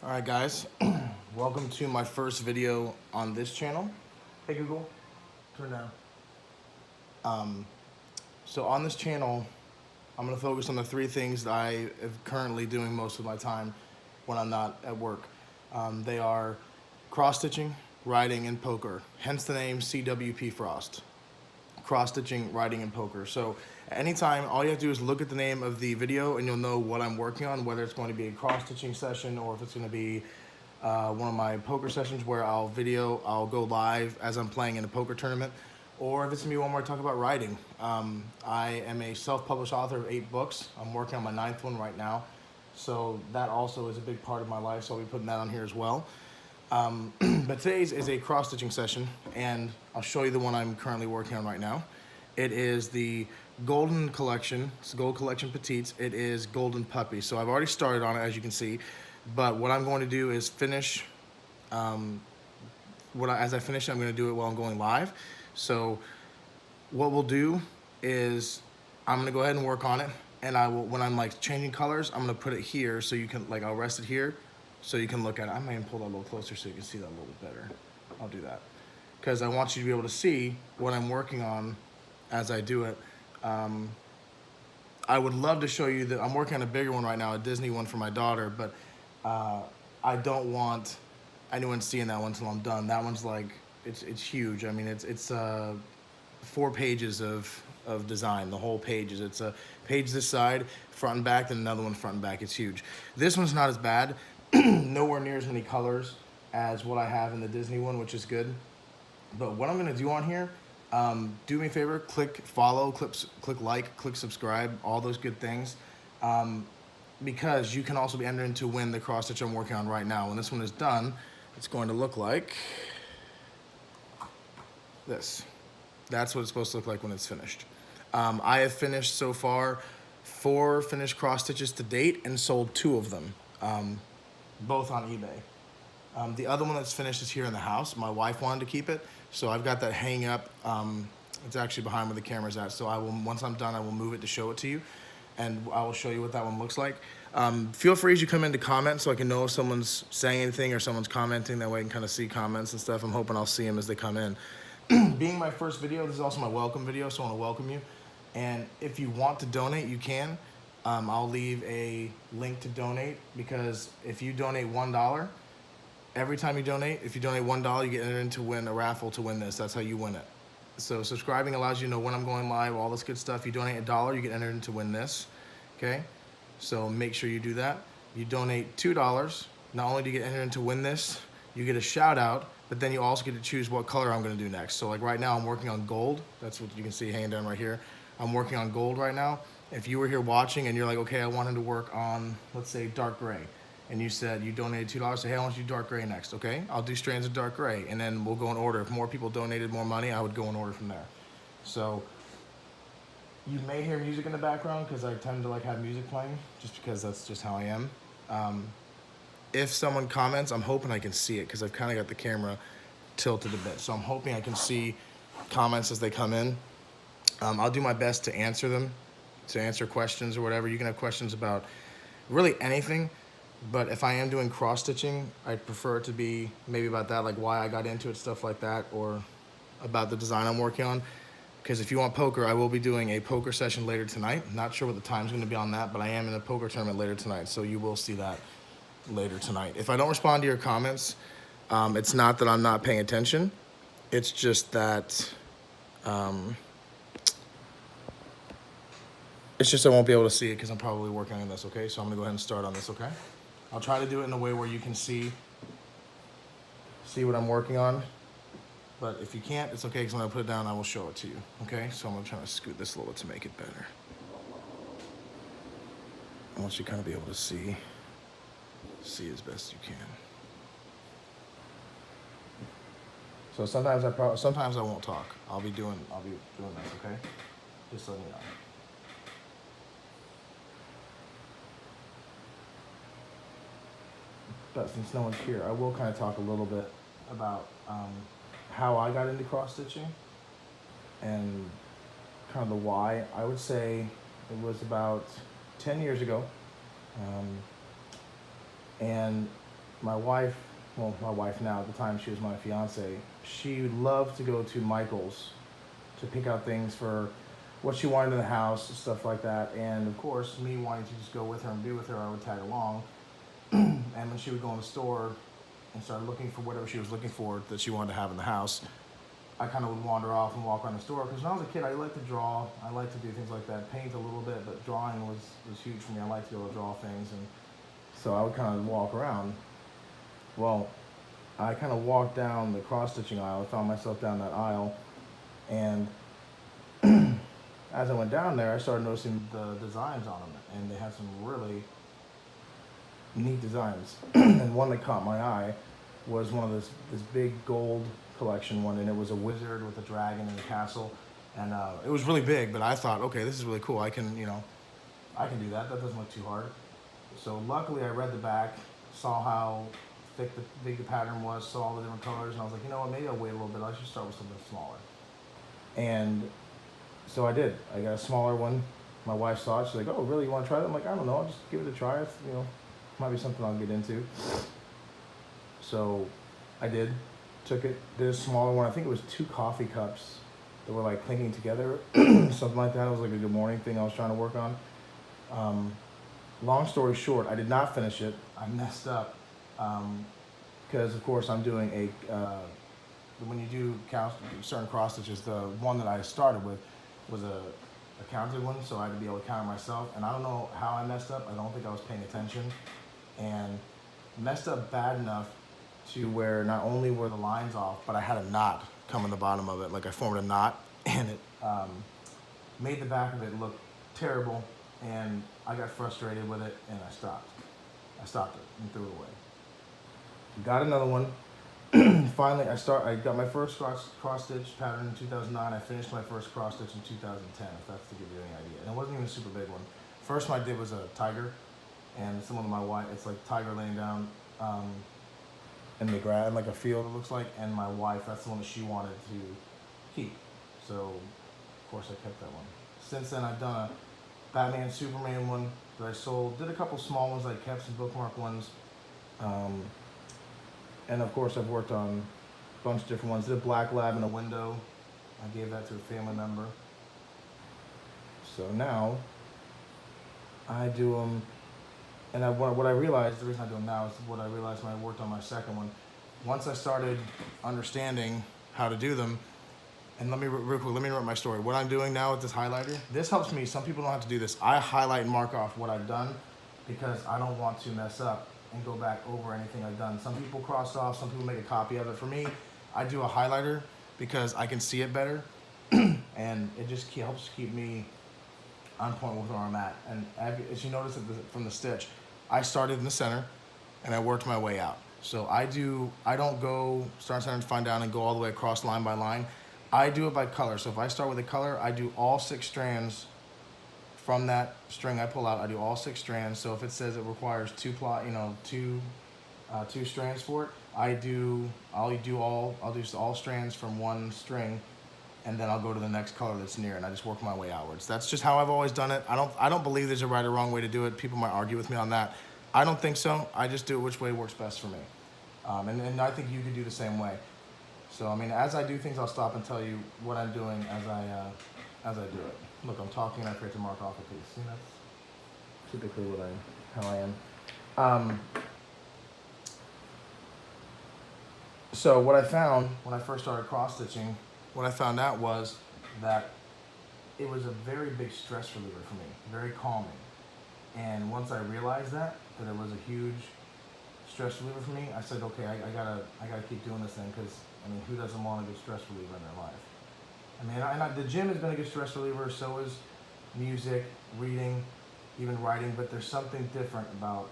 Alright guys, welcome to my first video on this channel. Hey Google, turn down. So on this channel, I'm going to focus on the three things that I am currently doing most of my time when I'm not at work. They are cross-stitching, writing, and poker, hence the name CWP Frost. Cross-stitching, writing, and poker. So anytime, all you have to do is look at the name of the video and you'll know what I'm working on, whether it's going to be a cross-stitching session or if it's going to be one of my poker sessions where I'll go live as I'm playing in a poker tournament, or if it's going to be one where I talk about writing. I am a self-published author of 8 books. I'm working on my 9th one right now. So that also is a big part of my life, so I'll be putting that on here as well. But today's is a cross-stitching session, and I'll show you the one I'm currently working on right now. It is the Golden Collection. It's the Gold Collection Petites. It is Golden Puppy. So I've already started on it, as you can see. But what I'm going to do is finish. As I finish it, I'm going to do it while I'm going live. So what we'll do is I'm going to go ahead and work on it, and I will, when I'm like changing colors, I'm going to put it here so you can, like, I'll rest it here so you can look at it. I might even pull that a little closer so you can see that a little bit better. I'll do that because I want you to be able to see what I'm working on as I do it. I would love to show you that I'm working on a bigger one right now, a Disney one for my daughter, but I don't want anyone seeing that one until I'm done. That one's like, it's huge. I mean, it's 4 pages of design. The whole page is, it's a page this side, front and back, then another one front and back. It's huge. This one's not as bad. Nowhere near as many colors as what I have in the Disney one, which is good. But what I'm gonna do on here, do me a favor, click follow, click like, click subscribe, all those good things. Because you can also be entered to win the cross stitch I'm working on right now. When this one is done, it's going to look like this. That's what it's supposed to look like when it's finished. I have finished so far 4 finished cross stitches to date and sold 2 of them, both on eBay. The other one that's finished is here in the house. My wife wanted to keep it, so I've got that hanging up. It's actually behind where the camera's at, so once I'm done, I will move it to show it to you, and I will show you what that one looks like. Feel free as you come in to comment so I can know if someone's saying anything or someone's commenting. That way I can kind of see comments and stuff. I'm hoping I'll see them as they come in. Being my first video, this is also my welcome video, so I want to welcome you. And if you want to donate, you can. I'll leave a link to donate, because if you donate $1, every time you donate, if you donate $1, you get entered in to win a raffle to win this. That's how you win it. So subscribing allows you to know when I'm going live, all this good stuff. You donate $1, you get entered in to win this, okay? So make sure you do that. You donate $2, not only do you get entered in to win this, you get a shout out, but then you also get to choose what color I'm gonna do next. So like right now I'm working on gold. That's what you can see hanging down right here. I'm working on gold right now. If you were here watching and you're like, okay, I want him to work on, let's say, dark gray, and you said you donated $2, say, hey, I want you to do dark gray next, okay? I'll do strands of dark gray, and then we'll go in order. If more people donated more money, I would go in order from there. So you may hear music in the background because I tend to like have music playing, just because that's just how I am. If someone comments, I'm hoping I can see it because I've kind of got the camera tilted a bit. So I'm hoping I can see comments as they come in. I'll do my best to answer them, to answer questions or whatever. You can have questions about really anything, but if I am doing cross-stitching, I prefer it to be maybe about that, like why I got into it, stuff like that, or about the design I'm working on. Because if you want poker, I will be doing a poker session later tonight. Not sure what the time's going to be on that, but I am in a poker tournament later tonight, so you will see that later tonight. If I don't respond to your comments, it's not that I'm not paying attention. It's just that I won't be able to see it because I'm probably working on this, okay? So I'm gonna go ahead and start on this, okay? I'll try to do it in a way where you can see what I'm working on. But if you can't, it's okay, because when I put it down, I will show it to you, okay? So I'm gonna try to scoot this a little bit to make it better. I want you to kind of be able to see as best you can. So sometimes I won't talk. I'll be doing this, okay? Just letting you know. But since no one's here, I will kind of talk a little bit about how I got into cross-stitching and kind of the why. I would say it was about 10 years ago. And my wife, well, my wife now, at the time she was my fiance, she loved to go to Michael's to pick out things for what she wanted in the house, stuff like that. And of course, me wanting to just go with her and be with her, I would tag along. And when she would go in the store and start looking for whatever she was looking for that she wanted to have in the house, I kind of would wander off and walk around the store. Because when I was a kid, I liked to draw. I liked to do things like that, paint a little bit, but drawing was huge for me. I liked to be able to draw things. And so I would kind of walk around. Well, I kind of walked down the cross-stitching aisle. I found myself down that aisle. And as I went down there, I started noticing the designs on them. And they had some really neat designs. And one that caught my eye was one of this big gold collection one, and it was a wizard with a dragon and a castle, and it was really big. But I thought, okay, this is really cool. I can, I can do that. That doesn't look too hard. So luckily, I read the back, saw how thick big the pattern was, saw all the different colors, and I was like, you know what? Maybe I'll wait a little bit. I should start with something smaller. And so I did. I got a smaller one. My wife saw it. She's like, "Oh, really? You want to try that?" I'm like, "I don't know. I'll just give it a try. It's, might be something I'll get into." So I did. Took it. Did a smaller one. I think it was 2 coffee cups that were like clinking together, something like that. It was like a good morning thing I was trying to work on. Long story short, I did not finish it. I messed up because, of course, I'm doing when you do certain cross stitches, the one that I started with was a counted one, so I had to be able to count it myself. And I don't know how I messed up. I don't think I was paying attention, and messed up bad enough to where not only were the lines off, but I had a knot come in the bottom of it. Like I formed a knot, and it made the back of it look terrible. And I got frustrated with it, and I stopped. I stopped it and threw it away. Got another one. Finally, I got my first cross stitch pattern in 2009. I finished my first cross stitch in 2010, if that's to give you any idea. And it wasn't even a super big one. First one I did was a tiger, and it's one of my wife. It's like tiger laying down in the grass, like a field it looks like. And my wife, that's the one that she wanted to keep. So, of course, I kept that one. Since then, I've done a Batman, Superman one that I sold. Did a couple small ones I kept, some bookmark ones. And of course, I've worked on a bunch of different ones. Did a black lab in a window. I gave that to a family member. So now I do them. And what I realized, the reason I do them now is what I realized when I worked on my second one. Once I started understanding how to do them, and real quick, let me interrupt my story. What I'm doing now with this highlighter, this helps me. Some people don't have to do this. I highlight and mark off what I've done because I don't want to mess up and go back over anything I've done. Some people cross off, some people make a copy of it. For me, I do a highlighter because I can see it better, and it just helps keep me on point with where I'm at. And as you notice from the stitch, I started in the center, and I worked my way out. So I don't go start center and find down and go all the way across line by line. I do it by color. So if I start with a color, I do all 6 strands from that string I pull out. I do all 6 strands. So if it says it requires 2 strands for it, I'll do all strands from one string, and then I'll go to the next color that's near, and I just work my way outwards. That's just how I've always done it. I don't believe there's a right or wrong way to do it. People might argue with me on that. I don't think so. I just do it which way works best for me. And I think you could do the same way. So, I mean, as I do things, I'll stop and tell you what I'm doing as I do it. Look, I'm talking and I forget to mark off a piece. See, that's typically how I am. So what I found when I first started cross-stitching, what I found out was that it was a very big stress reliever for me, very calming. And once I realized that it was a huge stress reliever for me, I said, okay, I gotta keep doing this thing, because I mean, who doesn't want a good stress reliever in their life? I mean, the gym has been a good stress reliever. So is music, reading, even writing. But there's something different about,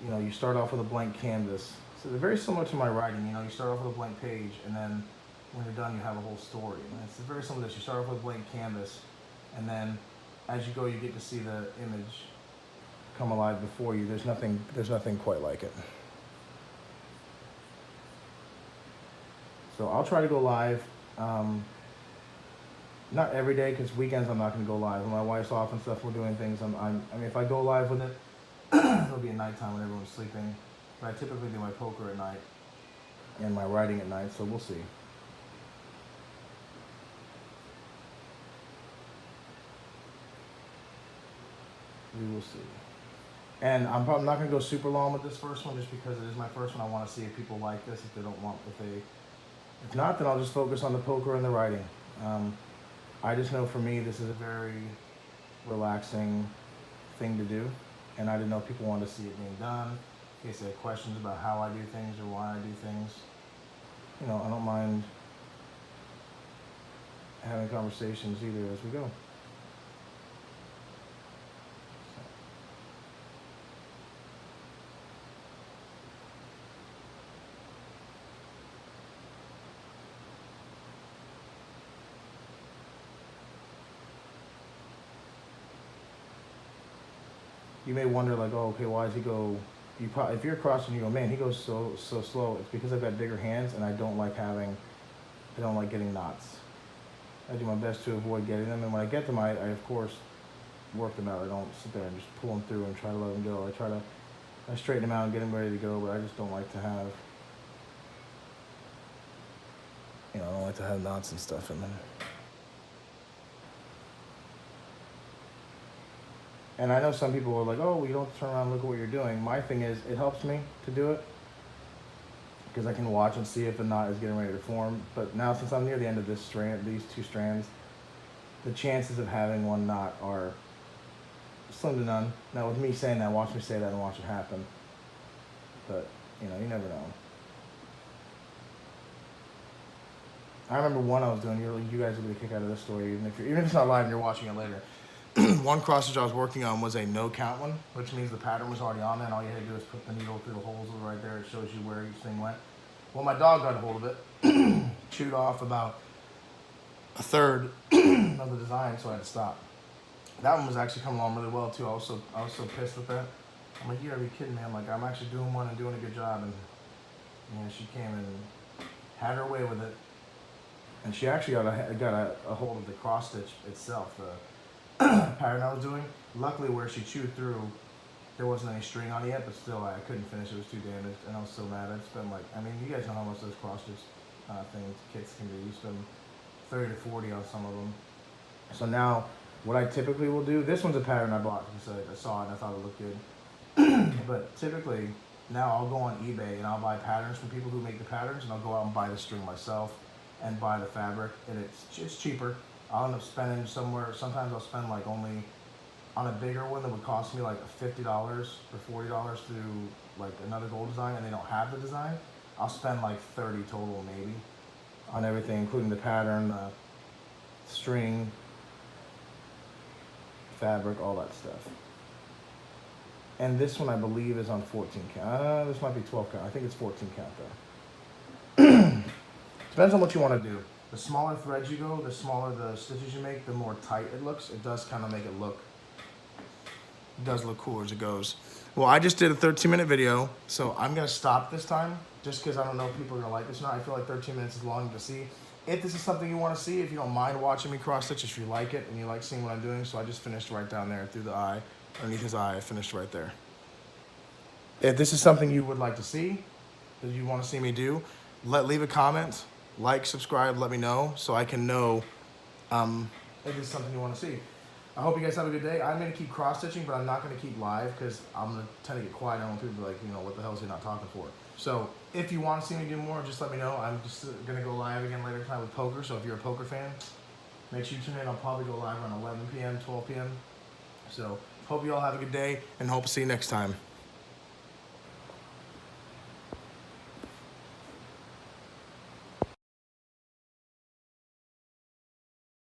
you start off with a blank canvas. So they're very similar to my writing. You start off with a blank page, and then when you're done, you have a whole story. And it's very similar to this. You start off with a blank canvas, and then as you go, you get to see the image come alive before you. There's nothing quite like it. So I'll try to go live. Not every day, because weekends I'm not going to go live. When my wife's off and stuff, we're doing things. I mean, if I go live with it, it'll be at nighttime when everyone's sleeping. But I typically do my poker at night and my writing at night, so we'll see. We will see. And I'm probably not going to go super long with this first one just because it is my first one. I want to see if people like this, if they don't want, if not, then I'll just focus on the poker and the writing. I just know for me, this is a very relaxing thing to do. And I didn't know if people wanted to see it being done, in case they had questions about how I do things or why I do things. You know, I don't mind having conversations either as we go. You may wonder, like, oh, okay, why does he go? You probably, if you're crossing, you go, man, he goes so slow. It's because I've got bigger hands, and I don't like getting knots. I do my best to avoid getting them, and when I get them, I of course work them out. I don't sit there and just pull them through and try to let them go. I straighten them out and get them ready to go, but I just don't like to have, I don't like to have knots and stuff in them. And I know some people are like, oh, well, you don't turn around and look at what you're doing. My thing is, it helps me to do it because I can watch and see if a knot is getting ready to form. But now, since I'm near the end of this strand, these two strands, the chances of having one knot are slim to none. Now, with me saying that, watch me say that and watch it happen. But, you never know. I remember one I was doing, you guys will get a kick out of this story, even if it's not live and you're watching it later. One cross stitch I was working on was a no count one, which means the pattern was already on there, and all you had to do is put the needle through the holes right there. It shows you where each thing went. Well, my dog got a hold of it, chewed off about a third of the design, so I had to stop. That one was actually coming along really well too. I was so pissed with that. I'm like, you gotta be kidding me. I'm like, I'm actually doing one and doing a good job, and she came and had her way with it. And she actually got a hold of the cross stitch itself, the pattern I was doing. Luckily, where she chewed through, there wasn't any string on it yet, but still, I couldn't finish. It was too damaged, and I was so mad. I spent you guys know how much those cross stitch kits can be. You spend 30 to 40 on some of them. So now, what I typically will do, this one's a pattern I bought because I saw it and I thought it looked good. But typically, now I'll go on eBay and I'll buy patterns from people who make the patterns, and I'll go out and buy the string myself and buy the fabric, and it's cheaper. I'll end up spending sometimes I'll spend like only on a bigger one that would cost me like $50 or $40 through like another gold design, and they don't have the design. I'll spend like 30 total maybe on everything, including the pattern, string, fabric, all that stuff. And this one I believe is on 14 count. This might be 12 count. I think it's 14 count though. Depends on what you want to do. The smaller threads you go, the smaller the stitches you make, the more tight it looks. It does kind of make it look, cooler as it goes. Well, I just did a 13-minute video, so I'm going to stop this time just because I don't know if people are going to like this or not. I feel like 13 minutes is long to see. If this is something you want to see, if you don't mind watching me cross stitch, if you like it and you like seeing what I'm doing, so I just finished right down there through the eye, underneath his eye, I finished right there. If this is something you would like to see, that you want to see me do, leave a comment. Like, subscribe, let me know so I can know if it's something you want to see. I hope you guys have a good day. I'm going to keep cross-stitching, but I'm not going to keep live because I'm going to tend to get quiet. I don't want people to be like, what the hell is he not talking for? So if you want to see me do more, just let me know. I'm just going to go live again later tonight with poker. So if you're a poker fan, make sure you tune in. I'll probably go live around 11 p.m., 12 p.m. So hope you all have a good day and hope to see you next time.